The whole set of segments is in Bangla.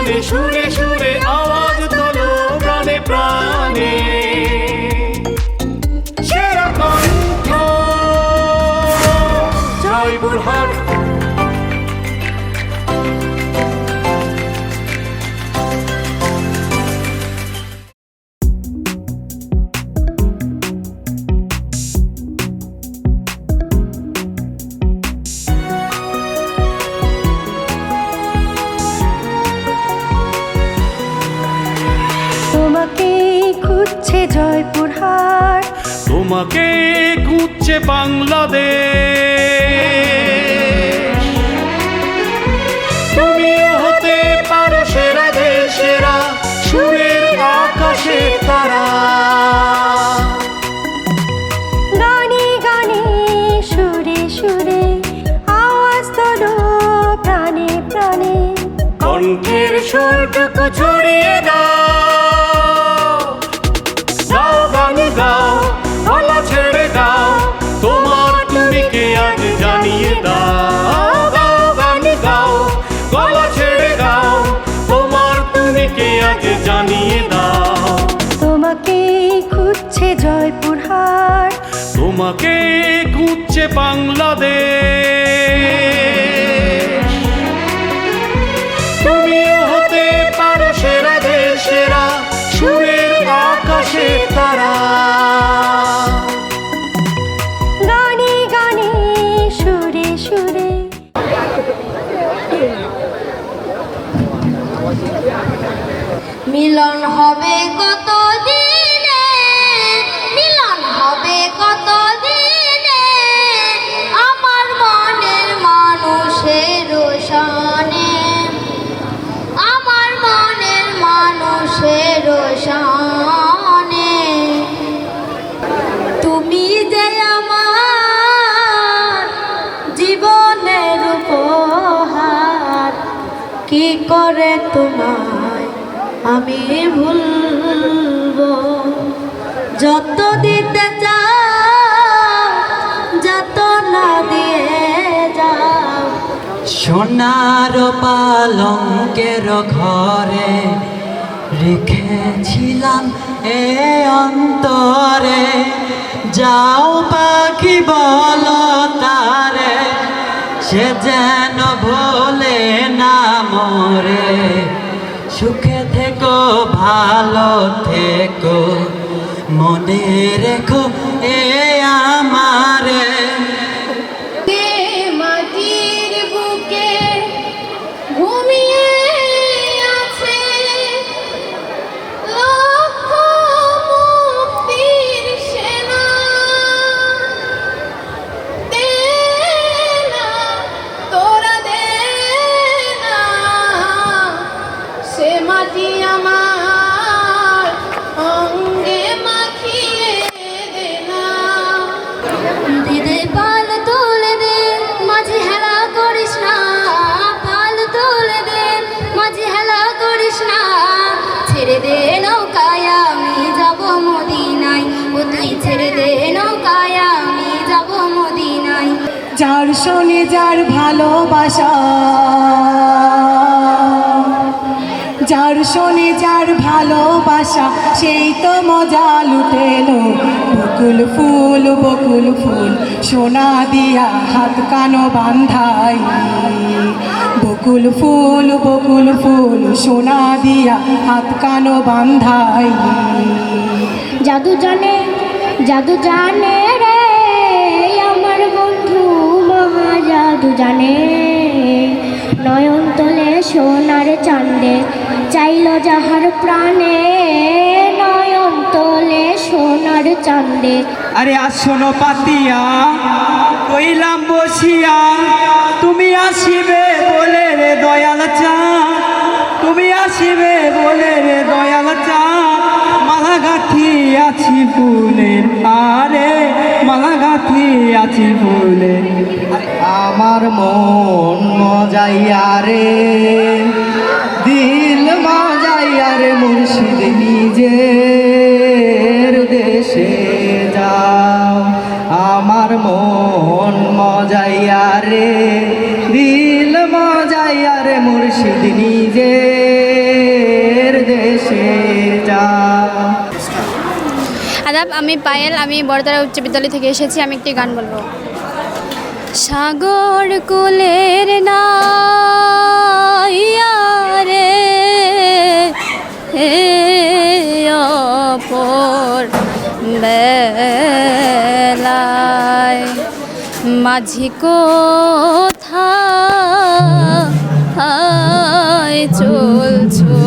প্রাণে সুরে সুরে আওয়াজ তোলো প্রাণে প্রাণে সেরা কণ্ঠ জয়পুরহাট। তোমাকে খুঁজছে জয়পুরহাট, তোমাকে খুঁজছে বাংলাদেশ। তুমিও হতে পারো সেরা দেশেরা সুরের আকাশে তারা। গানে গানে সুরে সুরে আওয়াজ তোলো প্রাণে প্রাণে কণ্ঠের সুরটুকু ছড়িয়ে দাও, গাও গান গাও, গলা ছেড়ে দাও, তোমার তুমিকে আজ জানিয়ে দাও। গাও গান গাও, গলা ছেড়ে দাও, তোমার তুমিকে আজ জানিয়ে দাও। তোমাকে খুঁজছে জয়পুরহাট, তোমাকে খুঁজছে বাংলাদেশ। তুমিও হতে পারো সেরা দেশেরা সুরের আকাশে তারা। গানে গানে সুরে সুরে মিলন হবে কত দিনে, মিলন হবে কত দিনে, আমার মনের মানুষের সনে, আমার মনের মানুষের সনে। তুমি যে আমার জীবনের উপহার, কি করে তোমায় আমি ভুলবো। যত দিতে চাও যত না দিয়ে যাও। সোনার পালঙ্কের ঘরে রেখেছিলাম এ অন্তরে, যাও পাখি বলো তারে, সে যেন ভোলে না মরে। সুখে থেকো ভালো থেকো, মনে রেখো এ আমারে। মাটির বুকে ঘুমিয়ে আছে লক্ষ মুক্তির সেনা, দে না তোরা দে না, সে মাটি আমার অঙ্গে মাখিয়ে দে না। দিদে পাল তুলে দে মাঝে হেলা করিস না, পাল তুলে দে মাঝে হেলা করিস না। ছেড়ে দে নৌকায় আমি যাব মদিনায়, ও তুই ছেড়ে দে নৌকায় আমি যাব মদিনায়। যার শোনে যার ভালোবাসা, যার শোনে যার ভালোবাসা, সেই তো মজা লুটেলো। বকুল ফুল সোনা দিয়া হাত কানো বান্ধাই। বকুল ফুল সোনা দিয়া হাত কানো বান্ধাই। জাদু জানে রে আমার বন্ধু মহা জাদু জানে। নয়ন তলে সোনার চাঁদে চাইল যাহার প্রাণে, নয়ন তলে সোনার চাঁদে। আরে আসনো পাতিয়া কইলাম বসিয়া, তুমি আসিবে বলে রে দয়াল চাঁদ, তুমি আসিবে বলে রে দয়াল চাঁদ। মালা গাঁথি আছি ফুলের, আরে মালা গাঁথি আছি ফুলের। আমার মন মজাইয়া রে, দিল মজাইয়া রে, মুর্শিদ নিজের দেশে যাও। আমার মন মজাইয়া রে, দিল মজাইয়া রে, মুর্শিদ নিজে আদাব, আমি পায়েল, আমি বড়তলা উচ্চ বিদ্যালয় থেকে এসেছি। আমি একটি গান বলবো। সাগর কোলের নাইয়া রে অপর বেলায় মাঝি কোথায় চলছো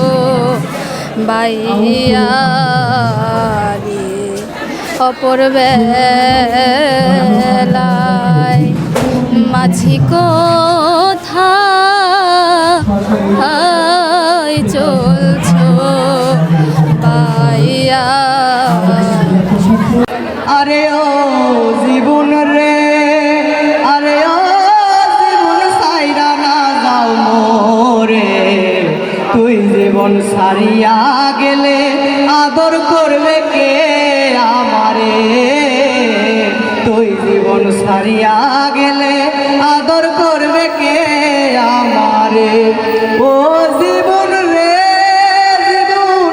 বাইয়া রে অপর বেলায় মাঝি কোথায় চলছো বাইয়া। আরে ও জীবন রে, আরে ও জীবন সাইরা না যাও মোরে, তুই জীবন সারিয়া গেলে আদর করবে কে আমারে, তুই জীবন সারিয়া গেলে আদর করবে কে আমারে, ও জীবন রে জীবন।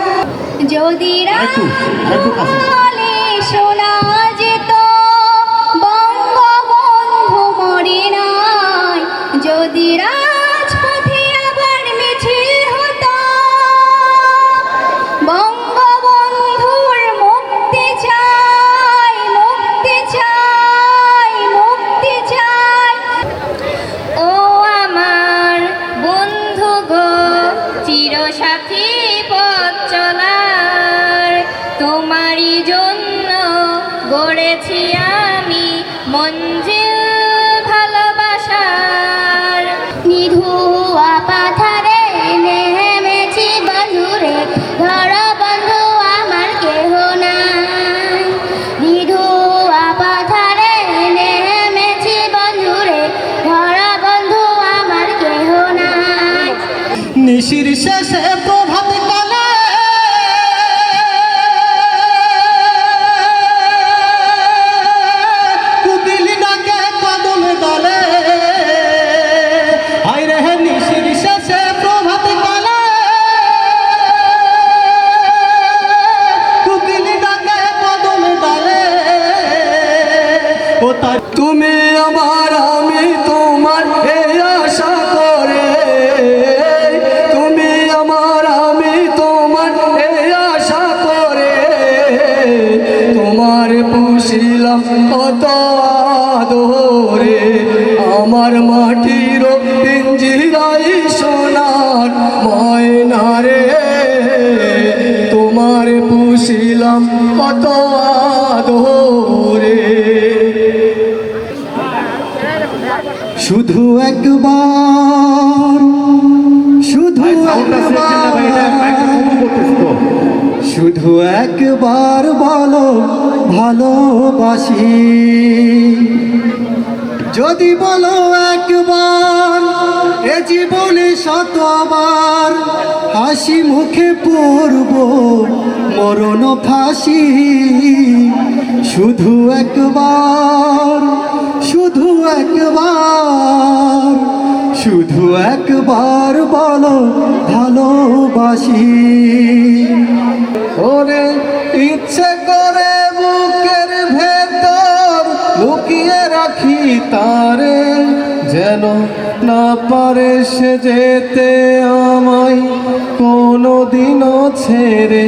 যদি রালে শোনা যেত বঙ্গবন্ধু মরে নাই, যদি রাজপথে আবার মিছিল হতো বঙ্গবন্ধুর মুক্তি চাই, মুক্তি চাই, মুক্তি চাই। ও আমার বন্ধু গো, চিরসাথী পথ চলার, তোমারই জন্য গড়েছি আমি মঞ্জিল ভালোবাসার। নিধুয়া পাথারে নেমেছি বন্ধুরে, ধরো বন্ধু আমার কেহ নাই। নিধুয়া পাথারে নেমেছি বন্ধুরে, ধরো বন্ধু আমার কেহ নাই। নিশির শেষে প্রভাত কালে কুদিলি ডাকে কদম দলে, আইরে হে নিশির শেষে প্রভাত কালে কুদিলি ডাকে কদম দলে, ও তাই তুমি আমার আমি তোমার এই আশা করে, তুমি আমার আমি তোমার এই আশা করে, তোমার পুষিলাম কত আদরে, আমার মাটির পিঞ্জিরাই সোনার ময়না রে, তোমার পুষিলাম কত আদরে। শুধু একবার, শুধু শুধু একবার বলো ভালোবাসি, যদি বলো একবার এ জীবনে শতবার, হাসি মুখে পড়ব মরণ ফাঁসি। শুধু একবার, শুধু একবার, শুধু একবার বলো ভালোবাসি। ওরে ইচ্ছে করে বুকের ভেতর লুকিয়ে রাখি তারে, যেন না পারে সে যেতে আমায় কোনো দিনও ছেড়ে,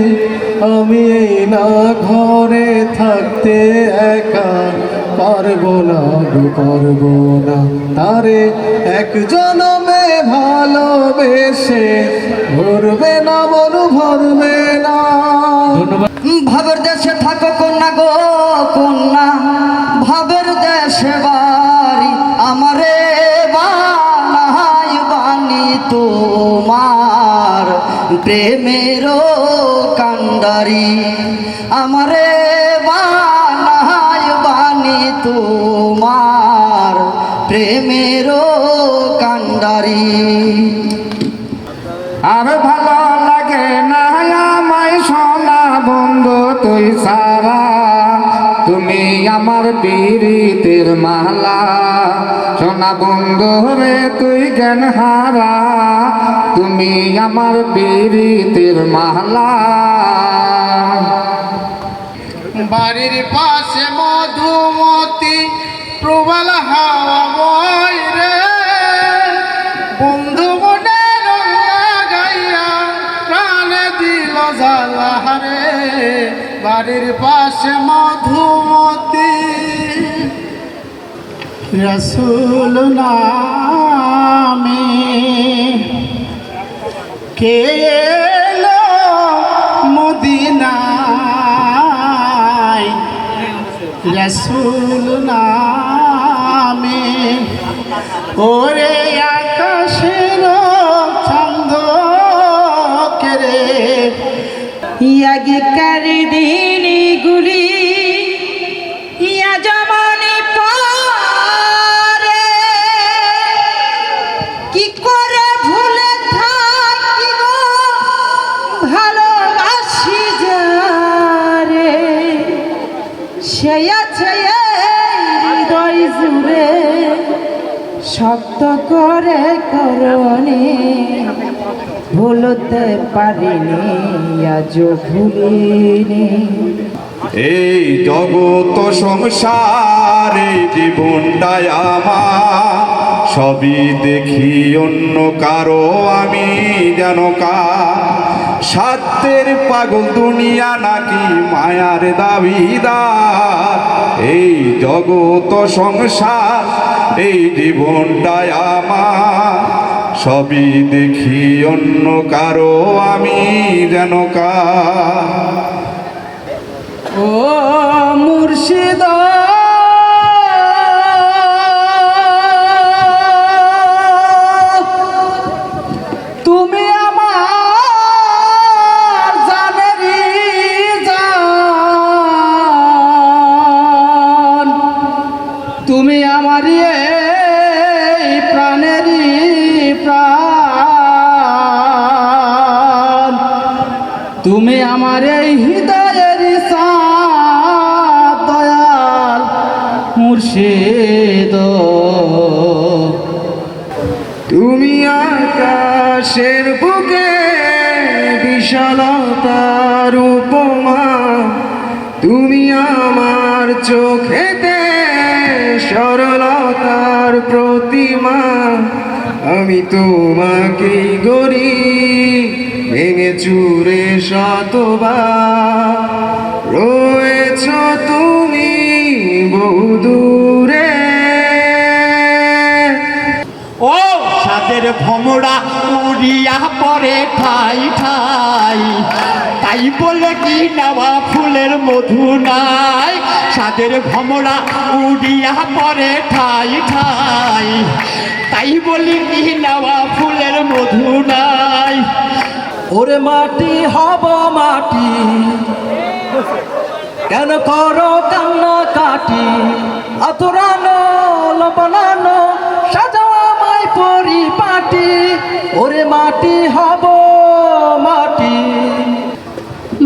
আমি এই না ঘরে থাকতে একা পারবো না গো, পারবো না তারে এক জনমে ভালোবেসে, ভরবে না মন ভরবে না। ভাবের দেশে থাকো কন্যা গো কন্যা, ভাবের দেশে বাড়ি আমারে বানাই বানি তোমার প্রেমেরও কান্ডারি, আমারে বানাই বানি তোমার প্রেমেরও কান্ডারি। আর ভালো লাগে না আমায় সোনা বন্ধু তুই সারা, তুমি আমার পীড়িতের মালা, সোনা বন্ধু রে তুই জ্ঞান হারা, তুমি আমার পীড়িতের মালা। বাড়ির পাশে মধুমতি প্রবল হাওয়া বয় রে, বন্ধু মনের গাইয়া প্রাণে দিল জ্বালা রে। বাড়ির পাশে মধুমতি রসুল নামে কে এলো মদিনায়, রসুল নামে ওরে আকাশের ছন্দ কেরে আগেকার দিনগুলি ইয়া জমানে পরে কি করে ভুলে থাকি গো ভালোবাসি যারে, সে আছে হৃদয় জুড়ে শক্ত করে করণে, ভুলতে পারিনি আজও ভুলিনি। এই জগত সংসার এই জীবনটাই আমার, সবই দেখি অন্য কারো আমি যেন স্বার্থের পাগল দুনিয়া নাকি মায়ার দাবিদার। এই জগত সংসার এই জীবনটাই আমার, সবই দেখি অন্য কারো আমি যেন ও মুর্শিদ তুমি আমার জানেরি জান, তুমি আমারই প্রাণেরই প্রাণ, তুমি আমার এই হৃদয়ের দয়াল মুর্শিদ। তুমি আকাশের বুকে বিশালতার উপমা, তুমি আমার চোখেতে সরলতার প্রতিমা। আমি তোমাকেই গড়ি ভেঙে চুরে শতবার, রয়েছ তুমি বহুদূরে। ও সাদের ভমরা উড়িয়া পরে ঠাই ঠাই, তাই বলে কি নেওয়া ফুলের মধু নাই। সাদের ভমরা উড়িয়া পরে ঠাই ঠাই, তাই বলি কি নেওয়া ফুলের মধু নাই। ওরে মাটি হব মাটি, কেন করো কান্না কাটি, আতরানো লবণানো সাজাও আমায় পরিপাটি। ওরে মাটি হব মাটি,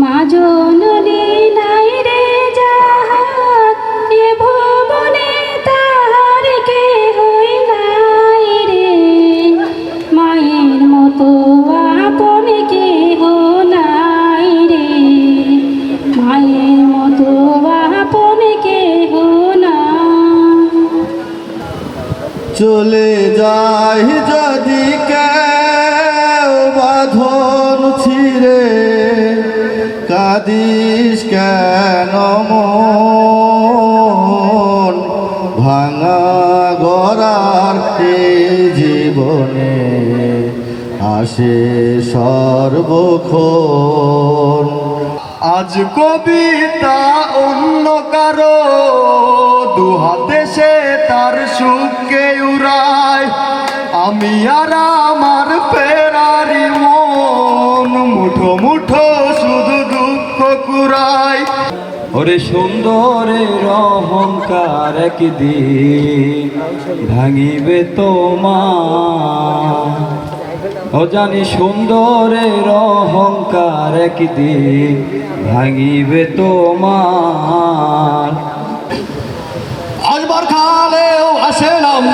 মা জননী নাই রে যাহার, এ ভুবনে তাহার কেহই নাই রে। মায়ের মতো আপন কেহ নাই রে, মায়ের মতো আপন কেহ না। চলে যাই যদি কেউ বাঁধন ছিঁড়ে, কাঁদিস কেন মন, ভাঙা গড়ার এই জীবনে আসে সর্বক্ষণ। আজ কবিতা অন্য কারো দুহাতে সে তার সুখকে উড়ায়, আমি আর আমার ফেরারি মন মুঠো মুঠো শুধু দুঃখ কুড়ায়। ওরে সুন্দরের অহংকার একদিন ভাঙিবে তোমার, ও জানি সুন্দরের অহংকার একদিন ভাঙিবে তোমার। আসবার কালেও আসেলাম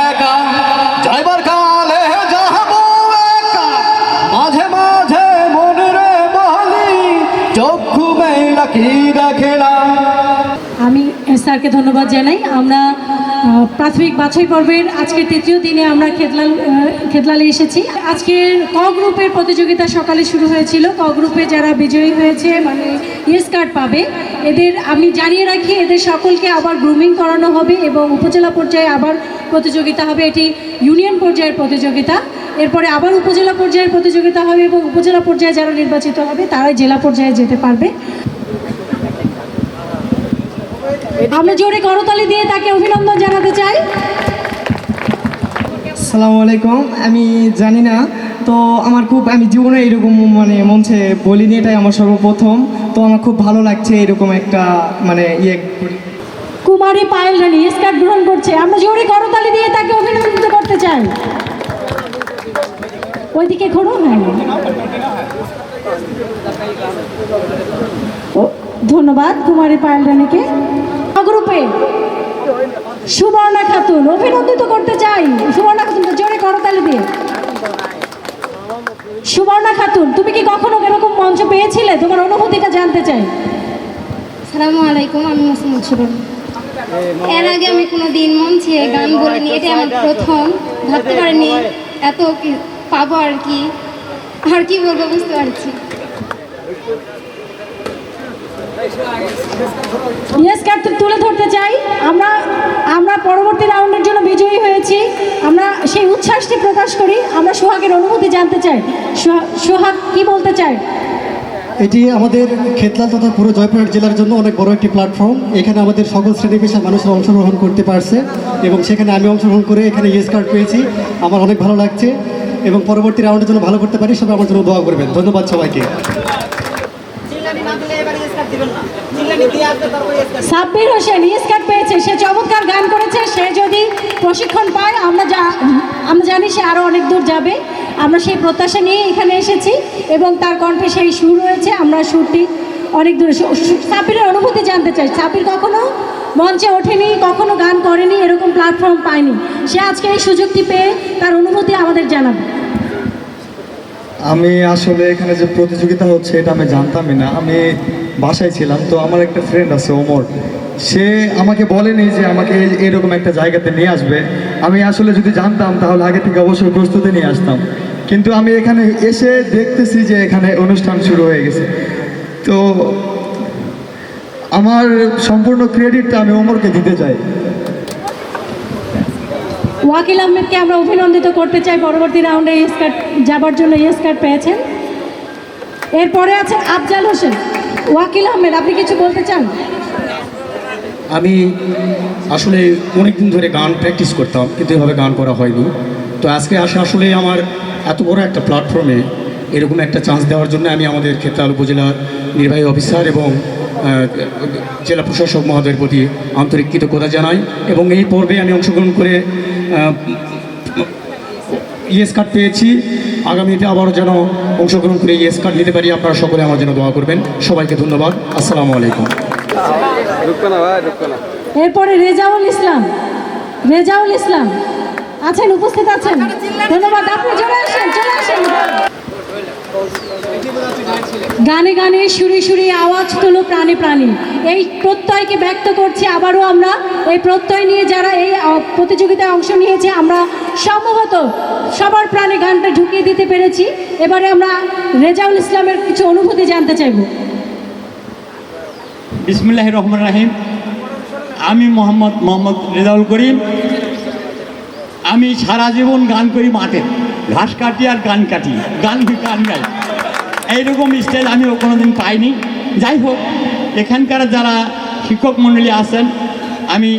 একা, যাইবার কালে যাবো একা, মাঝে মাঝে মনে রে বলি চক্ষু মেলা কি দেখলাম। স্যারকে ধন্যবাদ জানাই। আমরা প্রাথমিক বাছাই পর্বের আজকের তৃতীয় দিনে আমরা খেতলালে এসেছি। আজকের ক গ্রুপের প্রতিযোগিতা সকালে শুরু হয়েছিল। ক গ্রুপে যারা বিজয়ী হয়েছে মানে ইয়েস কার্ড পাবে, এদের আমি জানিয়ে রাখি এদের সকলকে আবার গ্রুমিং করানো হবে এবং উপজেলা পর্যায়ে আবার প্রতিযোগিতা হবে। এটি ইউনিয়ন পর্যায়ের প্রতিযোগিতা, এরপরে আবার উপজেলা পর্যায়ের প্রতিযোগিতা হবে এবং উপজেলা পর্যায়ে যারা নির্বাচিত হবে তারাই জেলা পর্যায়ে যেতে পারবে। আমরা জোরে করতালি দিয়ে তাকে অভিনন্দন জানাতে চাই। আসসালামু আলাইকুম। আমি জানি না, তো আমি জীবনে এরকম মানে মঞ্চে বলিনি, এটাই আমার সর্বপ্রথম। তো আমার খুব ভালো লাগছে এরকম একটা কুমারী পায়েল রানী স্কার্ট গ্রহণ করছে। আমরা জোরে করতালি দিয়ে তাকে অভিনন্দিত করতে চাই। ওইদিকে ঘোরো। হ্যাঁ, ধন্যবাদ কুমারী পায়েল রানীকে। গ্রুপে সুবর্ণা খাতুন অভিনন্দিত করতে চাই। সুবর্ণা খাতুন জোরে করতালি দিয়ে। সুবর্ণা খাতুন, তুমি কি কখনো এরকম মঞ্চ পেয়েছিলে? তোমার অনুভূতিটা জানতে চাই। আসসালামু আলাইকুম, আমি মুসলিম সুবর্ণ। এর আগে আমি কোনো দিন মঞ্চে গান বলিনি, এটা আমার প্রথম। ভাবতে পারিনি এত কি পাবো, আর কি বলবো বুঝতে পারছি। ইয়েস কার্ড তুলে ধরতে চাই। আমরা পরবর্তী রাউন্ডের জন্য বিজয়ী হয়েছি। আমরা সেই উচ্ছ্বাসটি প্রকাশ করি। আমরা সোহাগের অনুভূতি জানতে চাই। সোহাগ কি বলতে চাই? এটি আমাদের খেতলাল তথা পুরো জয়পুরহাট জেলার জন্য অনেক বড় একটি প্ল্যাটফর্ম। এখানে আমাদের সকল শ্রেণী পেশার মানুষরা অংশগ্রহণ করতে পারছে এবং সেখানে আমি অংশগ্রহণ করে এখানে ইয়েস কার্ড পেয়েছি। আমার অনেক ভালো লাগছে এবং পরবর্তী রাউন্ডের জন্য ভালো করতে পারি। সবাই আমার জন্য দোয়া করবেন। ধন্যবাদ সবাইকে। সাব্বির হোসেন ইয়েস কার্ড পেয়েছে। সে চমৎকার গান করেছে। সে যদি প্রশিক্ষণ পায় আমরা জানি সে আরও অনেক দূর যাবে। আমরা সেই প্রত্যাশা নিয়ে এখানে এসেছি এবং তার কণ্ঠে সেই সুর রয়েছে। আমরা সুরটি অনেক দূরে। সাব্বিরের অনুভূতি জানতে চাই। সাব্বির কখনো মঞ্চে ওঠেনি, কখনো গান করেনি, এরকম প্ল্যাটফর্ম পায়নি। সে আজকে এই সুযোগটি পেয়ে তার অনুভূতি আমাদের জানাবে। আমি আসলে এখানে যে প্রতিযোগিতা হচ্ছে এটা আমি জানতামই না। আমি বাসায় ছিলাম, তো আমার একটা ফ্রেন্ড আছে ওমর, সে আমাকে বলেনি যে আমাকে এরকম একটা জায়গাতে নিয়ে আসবে। আমি আসলে যদি জানতাম তাহলে আগে থেকে অবশ্যই প্রস্তুতি নিয়ে আসতাম, কিন্তু আমি এখানে এসে দেখতেছি যে এখানে অনুষ্ঠান শুরু হয়ে গেছে। তো আমার সম্পূর্ণ ক্রেডিটটা আমি ওমরকে দিতে চাই। ওয়াকিল আহমেদকে আমরা অভিনন্দিত করতে চাই। পরবর্তী রাউন্ডে ইয়েস কার্ড যাবার জন্য ইয়েস কার্ড পেয়েছেন। এরপরে আছেন আফজাল হোসেন। ওয়াকিল আহমেদ, আপনি কিছু বলতে চান? আমি আসলে অনেক দিন ধরে গান প্র্যাকটিস করতাম, কিন্তু এভাবে গান করা হয়নি। তো আজকে আসলে আমার এত বড় একটা প্ল্যাটফর্মে এরকম একটা চান্স দেওয়ার জন্য আমি আমাদের খেতলাল উপজেলার নির্বাহী অফিসার এবং জেলা প্রশাসক মহোদয়ের প্রতি আন্তরিক কৃতজ্ঞতা জানাই। এবং এই পর্বে আমি অংশগ্রহণ করে ইয়েস কার্ড পেয়েছি। আগামীতে আবারও যেন অংশগ্রহণ করে ইয়েস কার্ড নিতে পারি। আপনারা সকলে আমার জন্য দোয়া করবেন। সবাইকে ধন্যবাদ। আসসালামু আলাইকুম। এরপরে রেজাউল ইসলাম আছেন, উপস্থিত আছেন। ধন্যবাদ। আপনি চলে আসেন। গানে গানে সুরে সুরে আওয়াজ তোলো প্রাণে প্রাণে, এই প্রত্যয়কে ব্যক্ত করছি। আবারও আমরা এই প্রত্যয় নিয়ে যারা এই প্রতিযোগিতায় অংশ নিয়েছে, আমরা সম্ভবত সবার প্রাণে গানটা ঢুকিয়ে দিতে পেরেছি। এবারে আমরা রেজাউল ইসলামের কিছু অনুভূতি জানতে চাইব। বিসমিল্লাহির রহমানির রহিম। আমি মোহাম্মদ রেজাউল করিম। আমি সারা জীবন গান করি, মাঠে ঘাস কাটি আর গান গাই। এইরকম স্টাইল আমি কোনোদিন পাইনি। যাই হোক, এখানকার যারা শিক্ষক মণ্ডলী আছেন, আমি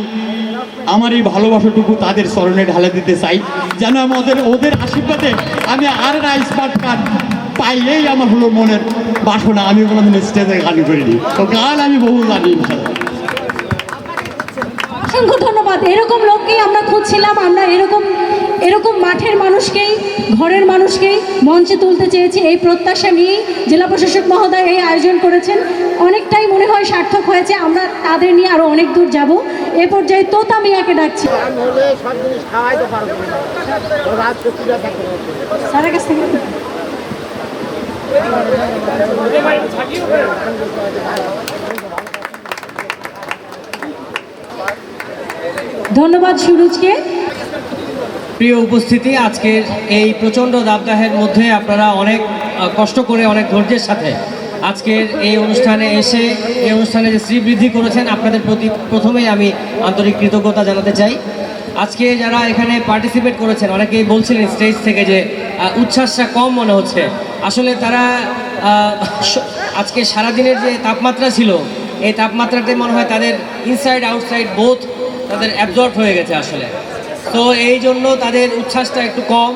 আমার এই ভালোবাসাটুকু তাদের স্মরণে ঢালে দিতে চাই, যেন ওদের আশীর্বাদে আমি আর না স্মার্ট কার্ড পাই। এই আমার হলো মনের বাসনা। আমি কোনোদিন স্টেজে গান করিনি, তো গান আমি বহু জানি। অসংখ্য ধন্যবাদ। এরকম লোককেই আমরা খুঁজছিলাম। আমরা এরকম মাঠের মানুষকেই, ঘরের মানুষকেই মঞ্চে তুলতে চেয়েছি। এই প্রত্যাশা নিয়েই জেলা প্রশাসক মহোদয় এই আয়োজন করেছেন। অনেকটাই মনে হয় সার্থক হয়েছে। আমরা তাদের নিয়ে আরও অনেক দূর যাব। এ পর্যায়ে তোতা মিয়াকে ডাকছি। স্যারের কাছ থেকে ধন্যবাদ সুরজকে। প্রিয় উপস্থিতি, আজকের এই প্রচণ্ড দাবদাহের মধ্যে আপনারা অনেক কষ্ট করে অনেক ধৈর্যের সাথে আজকের এই অনুষ্ঠানে এসে এই অনুষ্ঠানে যে শ্রীবৃদ্ধি করেছেন, আপনাদের প্রতি প্রথমেই আমি আন্তরিক কৃতজ্ঞতা জানাতে চাই। আজকে যারা এখানে পার্টিসিপেট করেছেন, অনেকেই বলছিলেন স্টেজ থেকে যে উচ্ছ্বাসটা কম মনে হচ্ছে। আসলে তারা আজকে সারাদিনের যে তাপমাত্রা ছিল, এই তাপমাত্রাতে মনে হয় তাদের ইনসাইড আউটসাইড বোথ তাদের অ্যাবজর্ব হয়ে গেছে আসলে। তো এই জন্য তাদের উচ্ছ্বাসটা একটু কম।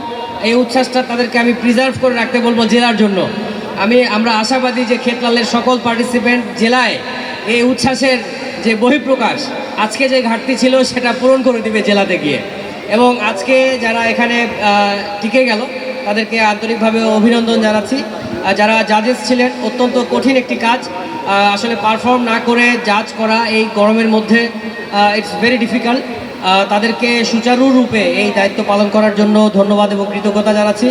এই উচ্ছ্বাসটা তাদেরকে আমি প্রিজার্ভ করে রাখতে বলবো জেলার জন্য। আমরা আশাবাদী যে ক্ষেতলালের সকল পার্টিসিপেন্ট জেলায় এই উচ্ছ্বাসের যে বহিঃপ্রকাশ, আজকে যে ঘাটতি ছিল সেটা পূরণ করে দিবে জেলাতে গিয়ে। এবং আজকে যারা এখানে টিকে গেল তাদেরকে আন্তরিকভাবে অভিনন্দন জানাচ্ছি। যারা জাজেস ছিলেন, অত্যন্ত কঠিন একটি কাজ, আসলে পারফর্ম না করে জাজ করা এই গরমের মধ্যে ইটস ভেরি ডিফিকাল্ট। তাদেরকে সুচারুরূপে এই দায়িত্ব পালন করার জন্য ধন্যবাদ এবং কৃতজ্ঞতা জানাচ্ছি।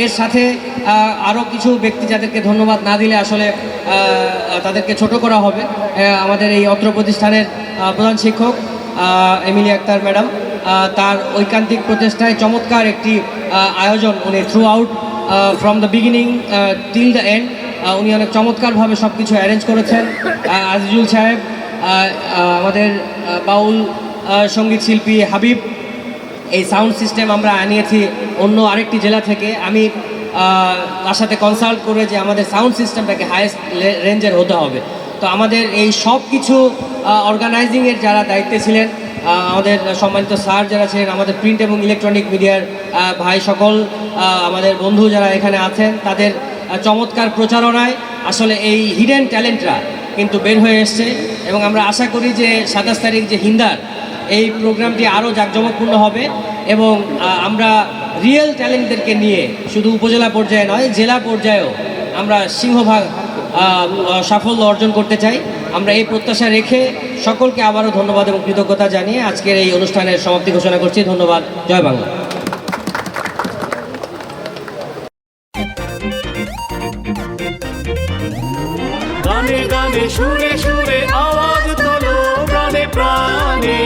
এর সাথে আরও কিছু ব্যক্তি যাদেরকে ধন্যবাদ না দিলে আসলে তাদেরকে ছোট করা হবে। আমাদের এই অত্র প্রতিষ্ঠানের প্রধান শিক্ষক এমিলি আক্তার ম্যাডাম, তার ঐকান্তিক প্রচেষ্টায় চমৎকার একটি আয়োজন উনি through out from the beginning till the end উনি অনেক চমৎকারভাবে সব কিছু অ্যারেঞ্জ করেছেন। আজিজুল সাহেব, আমাদের বাউল সঙ্গীত শিল্পী হাবিব, এই সাউন্ড সিস্টেম আমরা আনিয়েছি অন্য আরেকটি জেলা থেকে। আমি তার সাথে কনসাল্ট করে যে আমাদের সাউন্ড সিস্টেমটাকে হাইয়েস্ট রেঞ্জের হতে হবে। তো আমাদের এই সব কিছু অর্গানাইজিংয়ের যারা দায়িত্বে ছিলেন, আমাদের সম্মানিত স্যার যারা ছিলেন, আমাদের প্রিন্ট এবং ইলেকট্রনিক মিডিয়ার ভাই সকল, আমাদের বন্ধু যারা এখানে আছেন, তাদের চমৎকার প্রচারণায় আসলে এই হিডেন ট্যালেন্টরা কিন্তু বের হয়ে এসছে। এবং আমরা আশা করি যে 27 তারিখ যে হিন্দার এই প্রোগ্রামটি আরও জাঁকজমকপূর্ণ হবে এবং আমরা রিয়েল ট্যালেন্টদেরকে নিয়ে শুধু উপজেলা পর্যায়ে নয়, জেলা পর্যায়েও আমরা সিংহভাগ সাফল্য অর্জন করতে চাই। আমরা এই প্রত্যাশা রেখে সকলকে আবারও ধন্যবাদ এবং কৃতজ্ঞতা জানিয়ে আজকের এই অনুষ্ঠানের সমাপ্তি ঘোষণা করছি। ধন্যবাদ। জয় বাংলা। গানে গানে সুরে সুরে আওয়াজ তোলো প্রাণে প্রাণে।